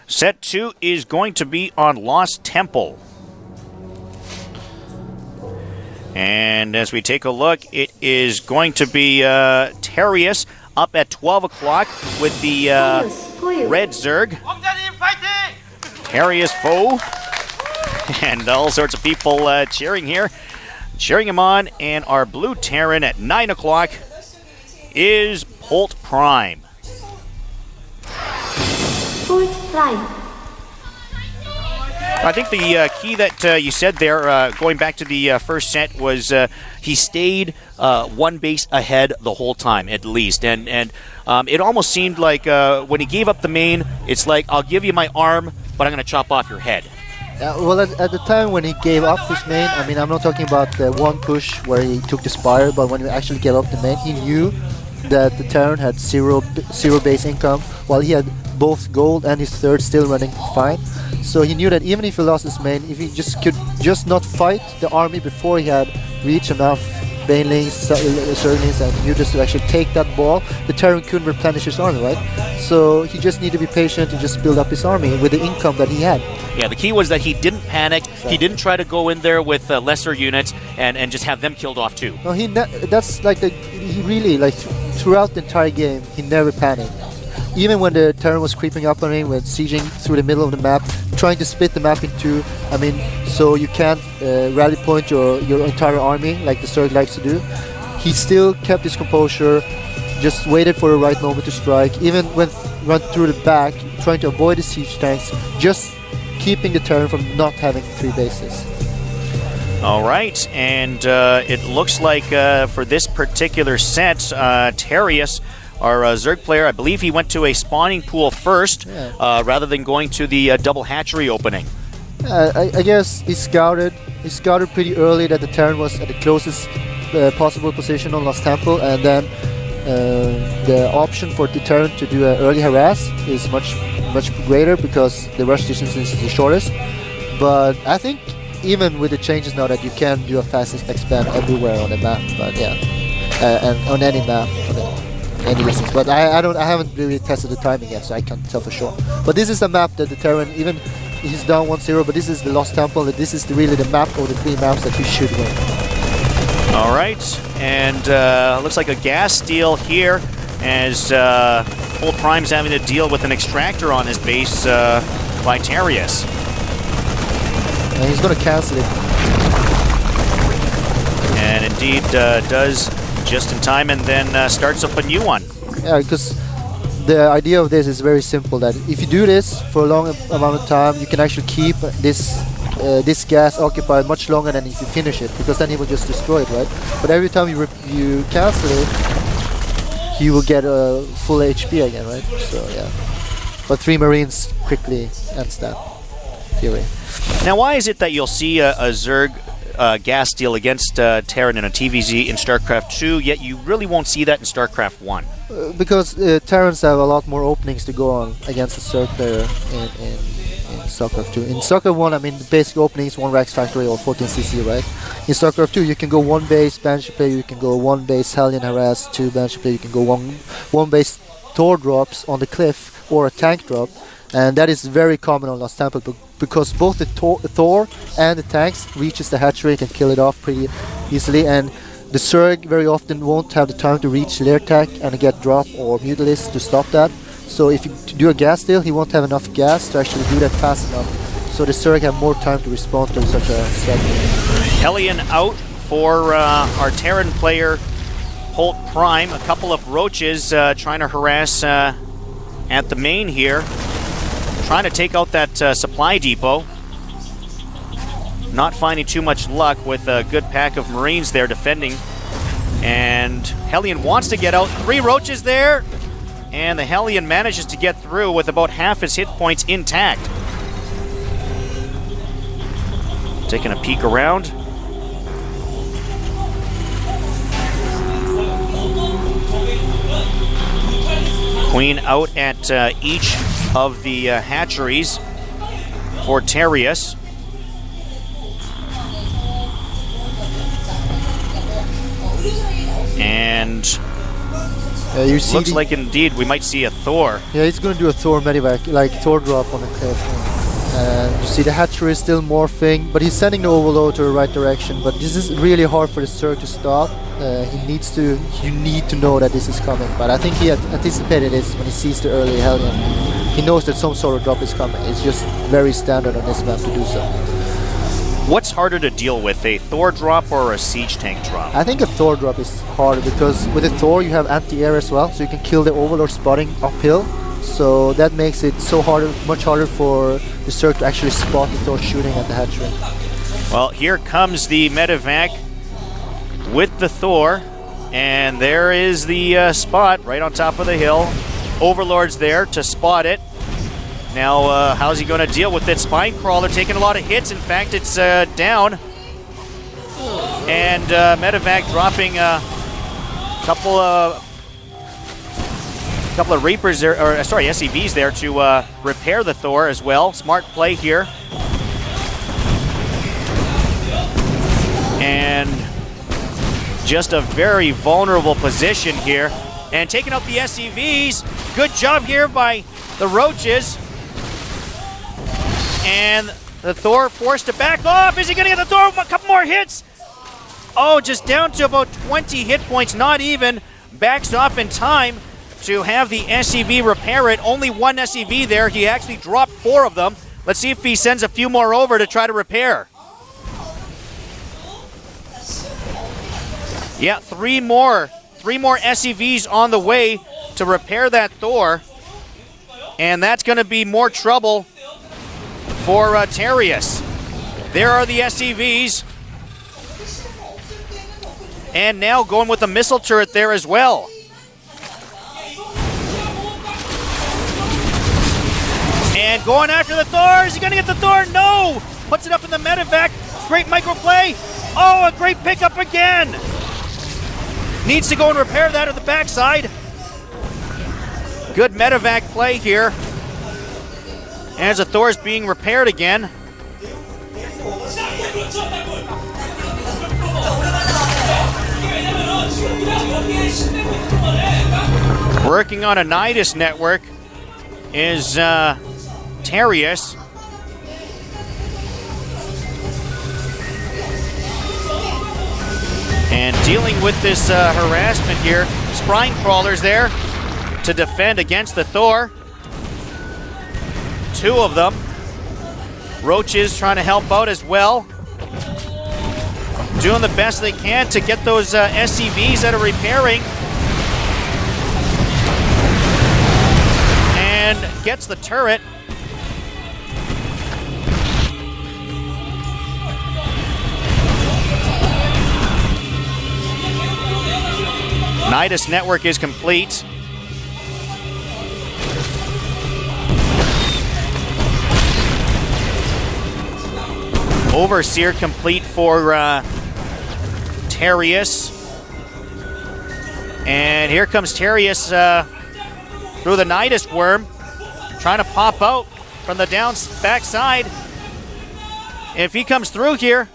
Set 2 is going to be on Lost Temple. And as we take a look, it is going to be Terious up at 12 o'clock with the red Zerg. Terious foe. And all sorts of people cheering here. Cheering him on. And our blue Terran at 9 o'clock is Polt Prime. Polt Prime. I think the key that you said there, going back to the first set, was he stayed one base ahead the whole time, at least. And it almost seemed like when he gave up the main, it's like, I'll give you my arm, but I'm going to chop off your head. Well, at the time when he gave up his main, I mean, I'm not talking about the one push where he took the Spire, but when he actually gave up the main, he knew that the Terran had zero base income, while he had both gold and his third still running fine. So he knew that even if he lost his main, if he could not fight the army before he had reached enough banelings, zerglings, and mutants to actually take that ball, the Terran couldn't replenish his army, right? So he just needed to be patient and just build up his army with the income that he had. Yeah, the key was that he didn't panic. Exactly. He didn't try to go in there with lesser units and just have them killed off too. No, that's like he really, like, throughout the entire game, he never panicked. Even when the Terran was creeping up on him, when sieging through the middle of the map, trying to split the map in two, I mean, so you can't rally point your entire army like the Zerg likes to do. He still kept his composure, just waited for the right moment to strike, even when run through the back, trying to avoid the siege tanks, just keeping the Terran from not having 3 bases. All right, and it looks like for this particular set, Terious, our Zerg player, I believe he went to a spawning pool first, rather than going to the double hatchery opening. I guess he scouted pretty early that the Terran was at the closest possible position on Lost Temple, and then the option for the Terran to do an early harass is much greater because the rush distance is the shortest. But I think even with the changes now that you can do a fast expand everywhere on the map, but yeah, and on any map. Any distance, but I haven't really tested the timing yet, so I can't tell for sure. But this is the map that the Terran, even he's down 1-0, but this is the Lost Temple, and this is really the map of the 3 maps that you should win. All right, and looks like a gas steal here as Polt Prime's having to deal with an extractor on his base by Terious. And he's going to cancel it. And indeed does just in time, and then starts up a new one. Yeah, because the idea of this is very simple, that if you do this for a long amount of time, you can actually keep this gas occupied much longer than if you finish it, because then he will just destroy it, right? But every time you cancel it, he will get a full HP again, right? So yeah. But 3 Marines quickly ends that theory. Now, why is it that you'll see a Zerg gas steal against Terran in a TVZ in StarCraft 2, yet you really won't see that in StarCraft 1? Because Terrans have a lot more openings to go on against a Zerg player in StarCraft 2. In StarCraft 1, I mean, the basic openings, 1 Rax Factory or 14cc, right? In StarCraft 2, you can go 1 base Banshee player, you can go 1 base Hellion Harass, 2 Banshee player, you can go 1 base Thor drops on the cliff or a tank drop. And that is very common on Lost Temple because both the Thor and the tanks reaches the hatchery and can kill it off pretty easily, and the Zerg very often won't have the time to reach lair tech and get drop or Mutalisk to stop that. So if you do a gas steal, he won't have enough gas to actually do that fast enough. So the Zerg have more time to respond to such a strategy. Hellion out for our Terran player Polt Prime. A couple of roaches trying to harass at the main here. Trying to take out that supply depot. Not finding too much luck with a good pack of Marines there defending. And Hellion wants to get out. 3 roaches there. And the Hellion manages to get through with about half his hit points intact. Taking a peek around. Queen out at each of the hatcheries for Terious. And you see looks like indeed we might see a Thor. Yeah, he's gonna do a Thor medivac, like Thor drop on the cliff. And you see the hatchery is still morphing, but he's sending the overload to the right direction. But this is really hard for the Zerg to stop. You need to know that this is coming. But I think he had anticipated this when he sees the early Hellion. He knows that some sort of drop is coming. It's just very standard on this map to do so. What's harder to deal with, a Thor drop or a siege tank drop? I think a Thor drop is harder because with a Thor you have anti-air as well, so you can kill the overlord spotting uphill. So that makes it so much harder for the Zerg to actually spot the Thor shooting at the hatchery. Well, here comes the medevac with the Thor, and there is the spot right on top of the hill. Overlord's there to spot it. Now, how's he going to deal with it? Spine Crawler taking a lot of hits. In fact, it's down. And medevac dropping a couple of Reapers there, or sorry, SCVs there to repair the Thor as well. Smart play here. And just a very vulnerable position here. And taking out the SCVs. Good job here by the Roaches. And the Thor forced to back off. Is he going to get the Thor? A couple more hits. Oh, just down to about 20 hit points, not even. Backs off in time to have the SCV repair it. Only one SCV there. He actually dropped 4 of them. Let's see if he sends a few more over to try to repair. Yeah, 3 more SCVs on the way to repair that Thor. And that's going to be more trouble for Terious. There are the SCVs. And now going with the missile turret there as well. And going after the Thor. Is he going to get the Thor? No! Puts it up in the medevac. Great micro play. Oh, a great pickup again. Needs to go and repair that at the backside. Good medevac play here. As the Thor is being repaired again. Working on a Nidus network is Terious. And dealing with this harassment here. Spine Crawlers there to defend against the Thor. 2 of them. Roaches trying to help out as well. Doing the best they can to get those SCVs that are repairing. And gets the turret. Nidus network is complete. Overseer complete for Terious. And here comes Terious through the Nidus worm, trying to pop out from the backside. If he comes through here,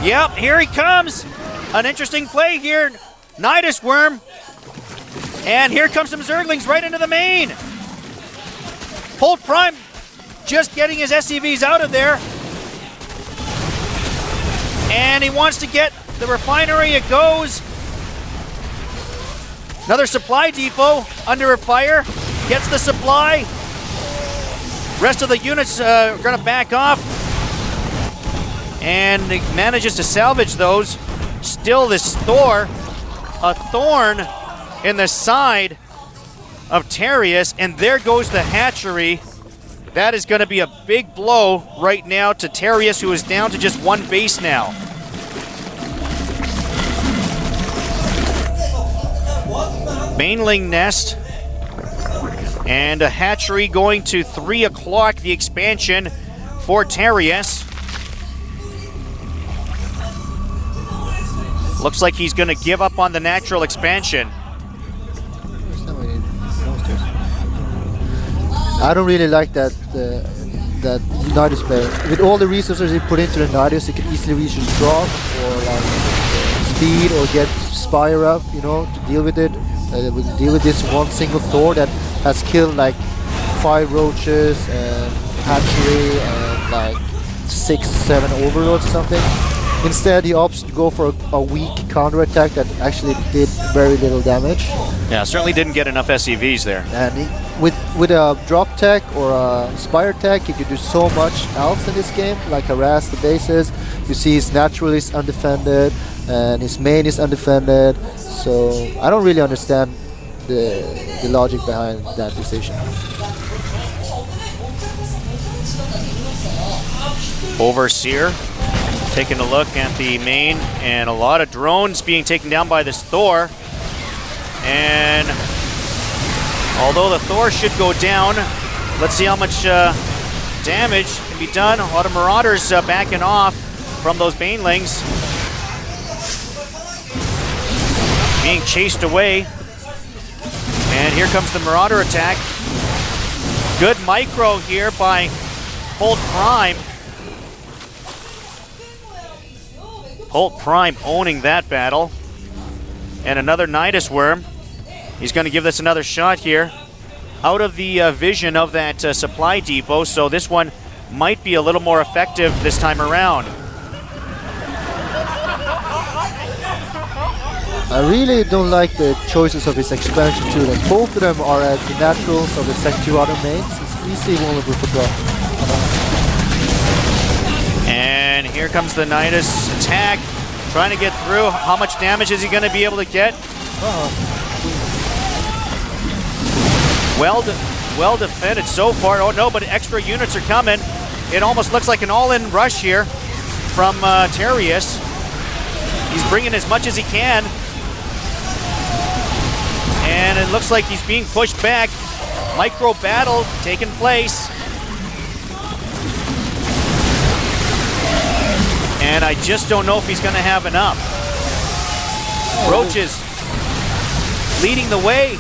yep, here he comes. An interesting play here. Nidus worm. And here comes some Zerglings right into the main. Polt Prime just getting his SCVs out of there. And he wants to get the refinery. It goes. Another supply depot under fire. Gets the supply. Rest of the units are going to back off. And he manages to salvage those. Still this Thor. A thorn in the side of Terious. And there goes the hatchery. That is going to be a big blow right now to Terious, who is down to just 1 base now. Baneling nest and a hatchery going to 3 o'clock, the expansion for Terious. Looks like he's going to give up on the natural expansion. I don't really like that Nidus player. With all the resources he put into the Nidus, he can easily reach his drop or like speed or get Spire up, you know, to deal with it. Deal with this one single Thor that has killed like 5 roaches and hatchery and like 6-7 overlords or something. Instead, he opts to go for a weak counterattack that actually did very little damage. Yeah, certainly didn't get enough SCVs there. And with a drop tech or a spire tech, he could do so much else in this game, like harass the bases. You see his natural is undefended, and his main is undefended. So I don't really understand the logic behind that decision. Overseer taking a look at the main, and a lot of drones being taken down by this Thor. And although the Thor should go down, let's see how much damage can be done. A lot of Marauders backing off from those Banelings. Being chased away. And here comes the Marauder attack. Good micro here by Polt Prime. Polt Prime owning that battle. And another Nidus Worm. He's going to give this another shot here. Out of the vision of that supply depot, so this one might be a little more effective this time around. I really don't like the choices of his expansion too. And both of them are at the naturals of the second 2 other mains. It's easily vulnerable for drop. And here comes the Nidus attack. Trying to get through. How much damage is he going to be able to get? Well defended so far. Oh no, but extra units are coming. It almost looks like an all-in rush here from Terious. He's bringing as much as he can. And it looks like he's being pushed back. Micro battle taking place. And I just don't know if he's going to have enough. Roaches leading the way.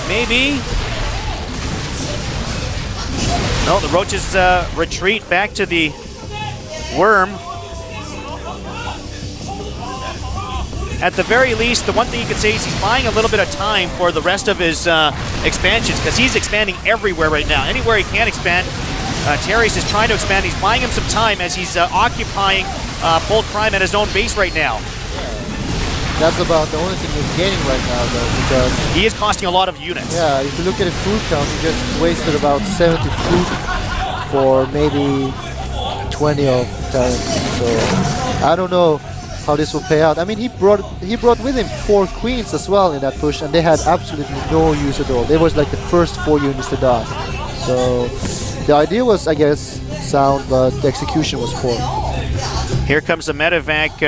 Maybe. No, the Roaches retreat back to the Worm. At the very least, the one thing you can say is he's buying a little bit of time for the rest of his expansions, because he's expanding everywhere right now. Anywhere he can expand, Terious is trying to expand. He's buying him some time as he's occupying Polt Prime at his own base right now. That's about the only thing he's gaining right now, though, because he is costing a lot of units. Yeah, if you look at his food count, he just wasted about 70 food for maybe 20 of talents. So I don't know how this will pay out. I mean, he brought with him 4 queens as well in that push, and they had absolutely no use at all. They was like the first 4 units to die. So the idea was, I guess, sound, but the execution was poor. Here comes the medevac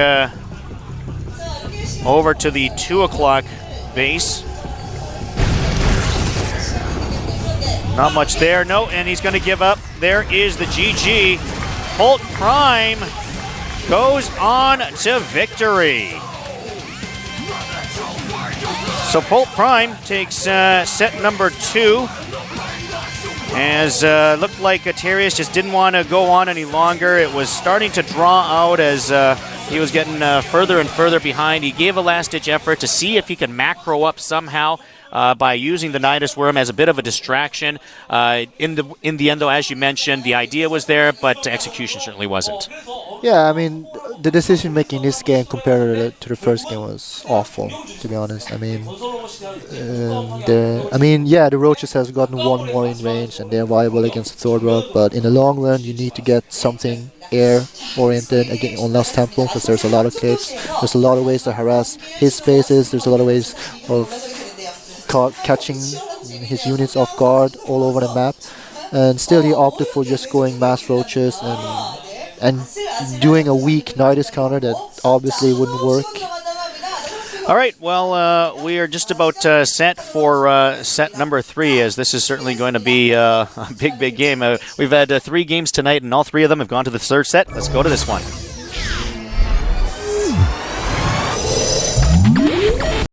over to the 2 o'clock base. Not much there, no, and he's going to give up. There is the GG. Polt Prime goes on to victory. So Polt Prime takes set number 2. As looked like Terious just didn't want to go on any longer. It was starting to draw out as he was getting further and further behind. He gave a last-ditch effort to see if he could macro up somehow by using the Nidus Worm as a bit of a distraction. In the end, though, as you mentioned, the idea was there, but execution certainly wasn't. Yeah, I mean, the decision-making in this game compared to the first game was awful, to be honest. I mean, the Roaches has gotten 1 more in range, and they're viable against the Thor drop, but in the long run, you need to get something air-oriented again on Last Temple, because there's a lot of cliffs, there's a lot of ways to harass his spaces, there's a lot of ways of catching his units off guard all over the map, and still he opted for just going mass Roaches and doing a weak Nidus counter that obviously wouldn't work. All right, well, we are just about set for set number 3, as this is certainly going to be a big game. We've had 3 games tonight, and all 3 of them have gone to the 3rd set. Let's go to this one.